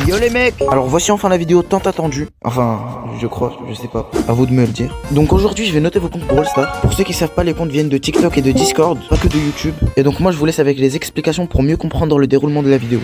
Yo les mecs. Alors voici enfin la vidéo tant attendue. Enfin, je crois, je sais pas. À vous de me le dire. Donc aujourd'hui, je vais noter vos comptes Brawl Stars. Pour ceux qui savent pas, les comptes viennent de TikTok et de Discord, pas que de YouTube. Et donc moi, je vous laisse avec les explications pour mieux comprendre le déroulement de la vidéo.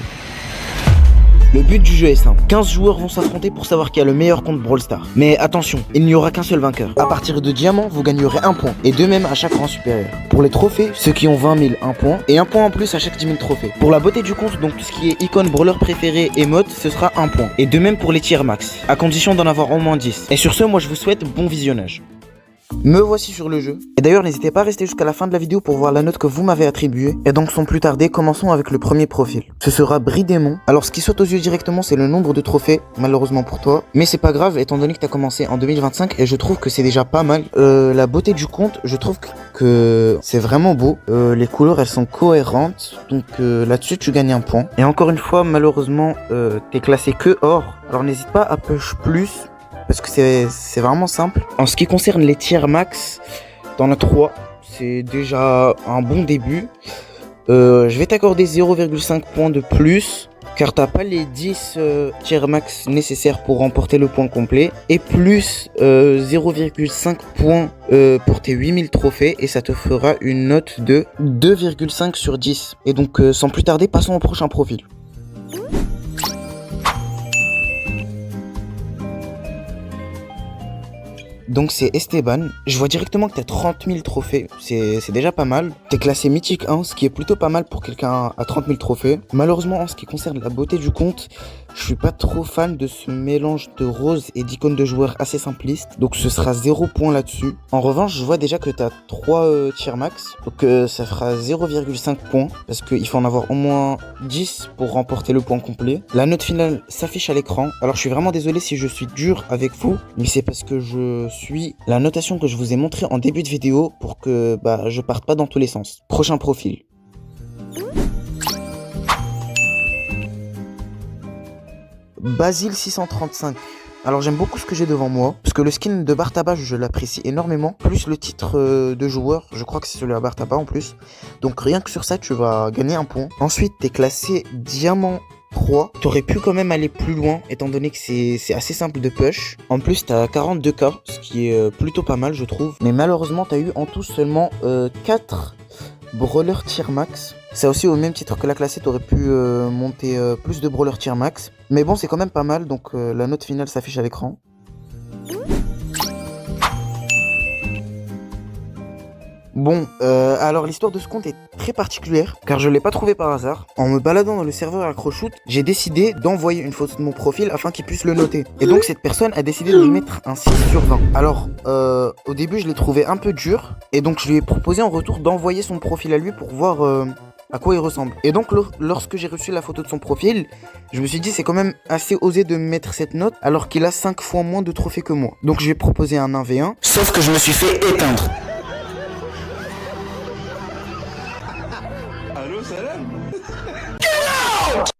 Le but du jeu est simple, 15 joueurs vont s'affronter pour savoir qui a le meilleur compte Brawl Stars. Mais attention, il n'y aura qu'un seul vainqueur. À partir de diamant, vous gagnerez 1 point, et de même à chaque rang supérieur. Pour les trophées, ceux qui ont 20 000, 1 point, et 1 point en plus à chaque 10 000 trophées. Pour la beauté du compte, donc tout ce qui est icône, brawler préféré et mode, ce sera 1 point. Et de même pour les tiers max, à condition d'en avoir au moins 10. Et sur ce, moi je vous souhaite bon visionnage. Me voici sur le jeu. Et d'ailleurs, n'hésitez pas à rester jusqu'à la fin de la vidéo pour voir la note que vous m'avez attribuée. Et donc, sans plus tarder, commençons avec le premier profil. Ce sera Bridémon. Alors, ce qui saute aux yeux directement, c'est le nombre de trophées, malheureusement pour toi. Mais c'est pas grave, étant donné que t'as commencé en 2025, et je trouve que c'est déjà pas mal. La beauté du compte, je trouve que c'est vraiment beau. Les couleurs, elles sont cohérentes. Donc là-dessus, tu gagnes 1 point. Et encore une fois, malheureusement, t'es classé que or. Alors, n'hésite pas à push plus. Parce que c'est vraiment simple. En ce qui concerne les tiers max, t'en as 3. C'est déjà un bon début. Je vais t'accorder 0,5 points de plus. Car t'as pas les 10 tiers max nécessaires pour remporter le point complet. Et plus 0,5 points pour tes 8000 trophées. Et ça te fera une note de 2,5 sur 10. Et donc sans plus tarder, passons au prochain profil. Donc c'est Esteban, je vois directement que t'as 30 000 trophées, c'est déjà pas mal. T'es classé mythique 1, ce qui est plutôt pas mal pour quelqu'un à 30 000 trophées. Malheureusement, en ce qui concerne la beauté du compte, je suis pas trop fan de ce mélange de rose et d'icônes de joueurs assez simplistes. Donc ce sera 0 point là-dessus. En revanche, je vois déjà que t'as 3 tiers max, donc ça fera 0,5 points, parce qu'il faut en avoir au moins 10 pour remporter le point complet. La note finale s'affiche à l'écran. Alors je suis vraiment désolé si je suis dur avec vous, mais c'est parce que je suis la notation que je vous ai montrée en début de vidéo pour que je parte pas dans tous les sens. Prochain profil. Basile 635. Alors j'aime beaucoup ce que j'ai devant moi, parce que le skin de Bartaba je l'apprécie énormément, plus le titre de joueur, je crois que c'est celui à Bartaba en plus. Donc rien que sur ça tu vas gagner 1 point. Ensuite t'es classé diamant 3, t'aurais pu quand même aller plus loin étant donné que c'est assez simple de push. En plus t'as 42k, ce qui est plutôt pas mal je trouve. Mais malheureusement t'as eu en tout seulement 4 brawlers tier max. Ça aussi au même titre que la classée t'aurais pu monter plus de brawlers tier max. Mais bon c'est quand même pas mal donc la note finale s'affiche à l'écran. Bon, alors l'histoire de ce compte est très particulière, car je l'ai pas trouvé par hasard. En me baladant dans le serveur Acroshoot, j'ai décidé d'envoyer une photo de mon profil afin qu'il puisse le noter. Et donc cette personne a décidé de lui mettre un 6 sur 20. Alors, au début je l'ai trouvé un peu dur, et donc je lui ai proposé en retour d'envoyer son profil à lui pour voir à quoi il ressemble. Et donc lorsque j'ai reçu la photo de son profil, je me suis dit c'est quand même assez osé de mettre cette note alors qu'il a 5 fois moins de trophées que moi. Donc je lui ai proposé un 1v1, sauf que je me suis fait éteindre.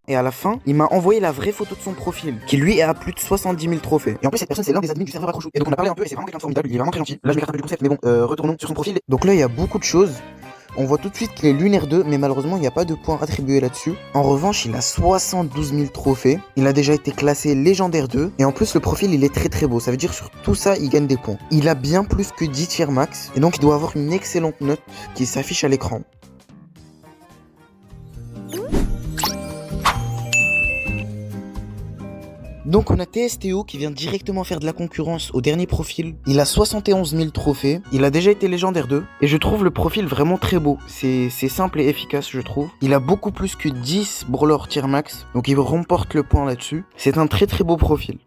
Et à la fin, il m'a envoyé la vraie photo de son profil, qui lui a plus de 70 000 trophées. Et en plus, cette personne, c'est l'un des admins du serveur Acroshoot. Et donc on a parlé un peu, et c'est vraiment quelqu'un de formidable, il est vraiment très gentil. Là, je m'écarte un peu du concept, mais bon, retournons sur son profil. Donc là, il y a beaucoup de choses. On voit tout de suite qu'il est lunaire 2, mais malheureusement, il n'y a pas de points attribués là-dessus. En revanche, il a 72 000 trophées. Il a déjà été classé légendaire 2. Et en plus, le profil, il est très très beau. Ça veut dire sur tout ça, il gagne des points. Il a bien plus que 10 tiers max. Et donc, il doit avoir une excellente note qui s'affiche à l'écran. Donc on a TSTO qui vient directement faire de la concurrence au dernier profil. Il a 71 000 trophées, il a déjà été légendaire 2. Et je trouve le profil vraiment très beau. C'est simple et efficace je trouve. Il a beaucoup plus que 10 brawlers tier max, donc il remporte le point là-dessus. C'est un très très beau profil.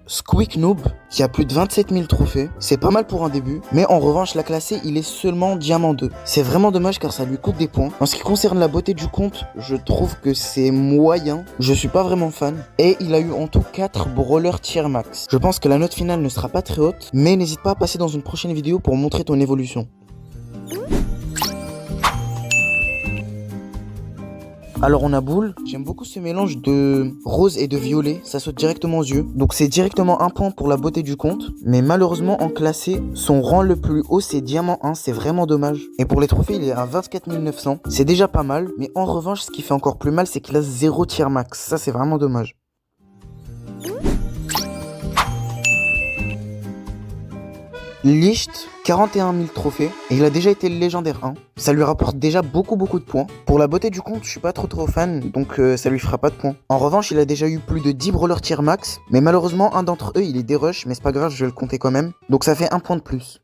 Squeak Noob, qui a plus de 27 000 trophées, c'est pas mal pour un début, mais en revanche la classée il est seulement diamant 2. C'est vraiment dommage car ça lui coûte des points. En ce qui concerne la beauté du compte, je trouve que c'est moyen, je suis pas vraiment fan, et il a eu en tout 4 brawlers tier max. Je pense que la note finale ne sera pas très haute, mais n'hésite pas à passer dans une prochaine vidéo pour montrer ton évolution. Alors on a Boule, j'aime beaucoup ce mélange de rose et de violet, ça saute directement aux yeux. Donc c'est directement un point pour la beauté du compte, mais malheureusement en classé, son rang le plus haut c'est Diamant 1, c'est vraiment dommage. Et pour les trophées il est à 24 900, c'est déjà pas mal, mais en revanche ce qui fait encore plus mal c'est qu'il a 0 tier max, ça c'est vraiment dommage. Licht, 41 000 trophées, et il a déjà été légendaire 1. Ça lui rapporte déjà beaucoup de points. Pour la beauté du compte, je suis pas trop fan, donc ça lui fera pas de points. En revanche, il a déjà eu plus de 10 brawlers tier max, mais malheureusement, un d'entre eux, il est dérush, mais c'est pas grave, je vais le compter quand même. Donc ça fait un point de plus.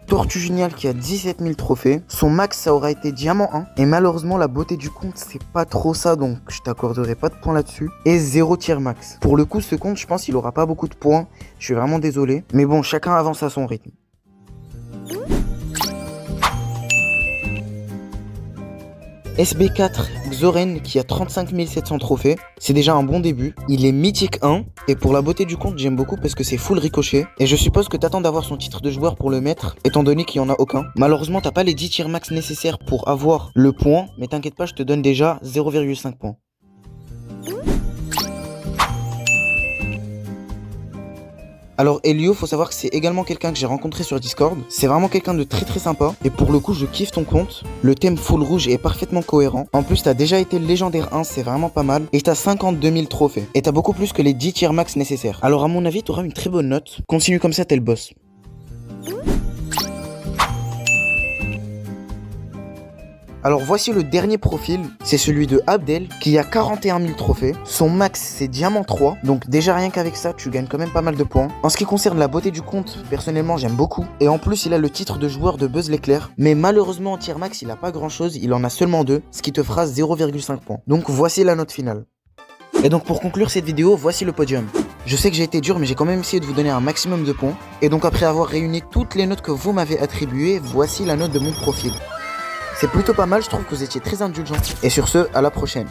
Tortue Géniale qui a 17 000 trophées. Son max ça aura été Diamant 1. Et malheureusement la beauté du compte c'est pas trop ça, donc je t'accorderai pas de points là-dessus. Et 0 tier max. Pour le coup ce compte je pense qu'il aura pas beaucoup de points. Je suis vraiment désolé. Mais bon, chacun avance à son rythme. SB4 Xoren qui a 35 700 trophées, c'est déjà un bon début. Il est mythique 1 et pour la beauté du compte j'aime beaucoup parce que c'est full ricochet. Et je suppose que t'attends d'avoir son titre de joueur pour le mettre étant donné qu'il n'y en a aucun. Malheureusement t'as pas les 10 tiers max nécessaires pour avoir le point, mais t'inquiète pas, je te donne déjà 0,5 points. Alors Elio, faut savoir que c'est également quelqu'un que j'ai rencontré sur Discord. C'est vraiment quelqu'un de très sympa. Et pour le coup, je kiffe ton compte. Le thème full rouge est parfaitement cohérent. En plus, t'as déjà été légendaire 1, c'est vraiment pas mal. Et t'as 52 000 trophées. Et t'as beaucoup plus que les 10 tiers max nécessaires. Alors à mon avis, t'auras une très bonne note. Continue comme ça, t'es le boss. Alors voici le dernier profil, c'est celui de Abdel qui a 41 000 trophées. Son max c'est Diamant 3, donc déjà rien qu'avec ça tu gagnes quand même pas mal de points. En ce qui concerne la beauté du compte, personnellement j'aime beaucoup. Et en plus il a le titre de joueur de Buzz l'éclair. Mais malheureusement en tier max il a pas grand chose, il en a seulement 2, ce qui te fera 0,5 points. Donc voici la note finale. Et donc pour conclure cette vidéo, voici le podium. Je sais que j'ai été dur mais j'ai quand même essayé de vous donner un maximum de points. Et donc après avoir réuni toutes les notes que vous m'avez attribuées, voici la note de mon profil. C'est plutôt pas mal, je trouve que vous étiez très indulgents. Et sur ce, à la prochaine.